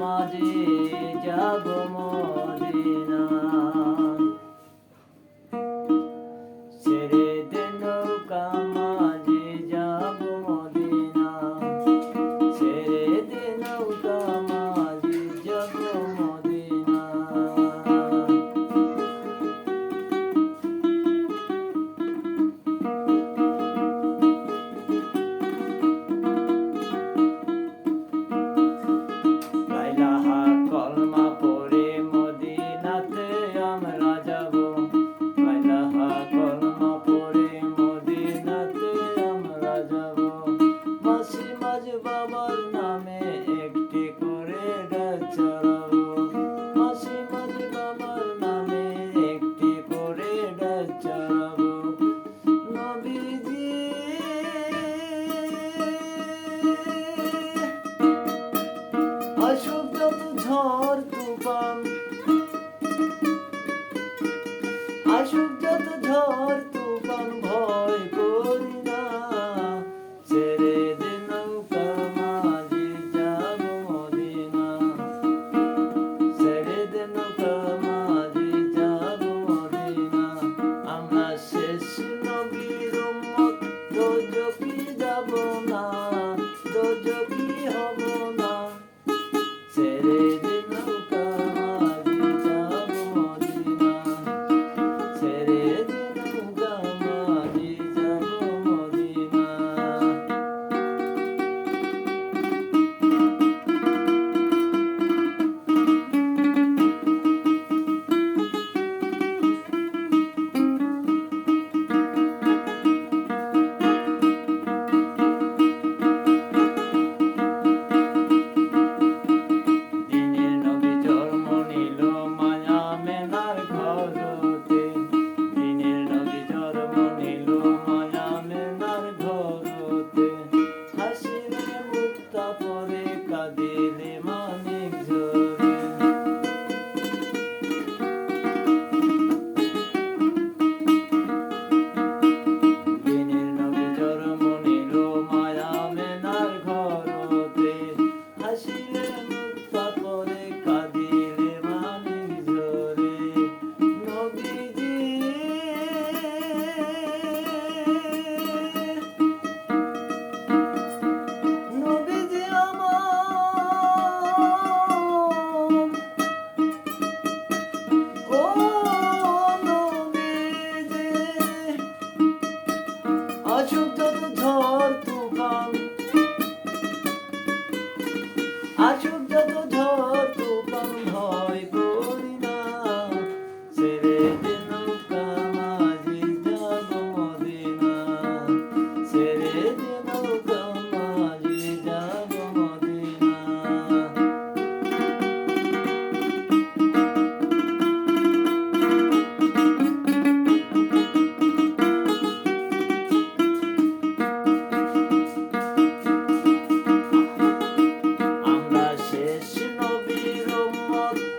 মাঝে যাব মদিনা। ছেড়ে দে নৌকা মাঝে যাব মদিনা। ছেড়ে দে নৌকা মাঝে যাব মদিনা। কলমা পড়ে মদিনাতে আমরা যাব। কলমা পড়ে মদিনাতে আমরা যাব। মাসি মাঝ বাবার নামে একটি করে গাছ চড়াবো। মাসি মাঝ বাবার নামে একটি করে গাছ চড়াবো। নবীজি আসুক যত ঝড় তুফান, আসুক যত ঝড় তুফান ভয় করি না। ছেড়ে দে নৌকা মাঝি যাব মদিনা। ছেড়ে দে নৌকা মাঝি যাব মদিনা। আমরা শেষ নবীর উম্মত, দোজখে যাব না, দোজখে হব না। ছেড়ে দে নৌকা মাঝি যাব মদিনা। ছেড়ে দে নৌকা মাঝি যাব মদিনা। আসুক যত ঝড় তুফান, আসুক যত ঝড় তুফান ভয় করি না। ছেড়ে দে নৌকা মাঝি যাব মদিনা। ছেড়ে দে নৌকা মাঝি যাব মদিনা।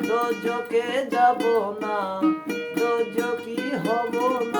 দোজখে যাব না, দোজখে হব না।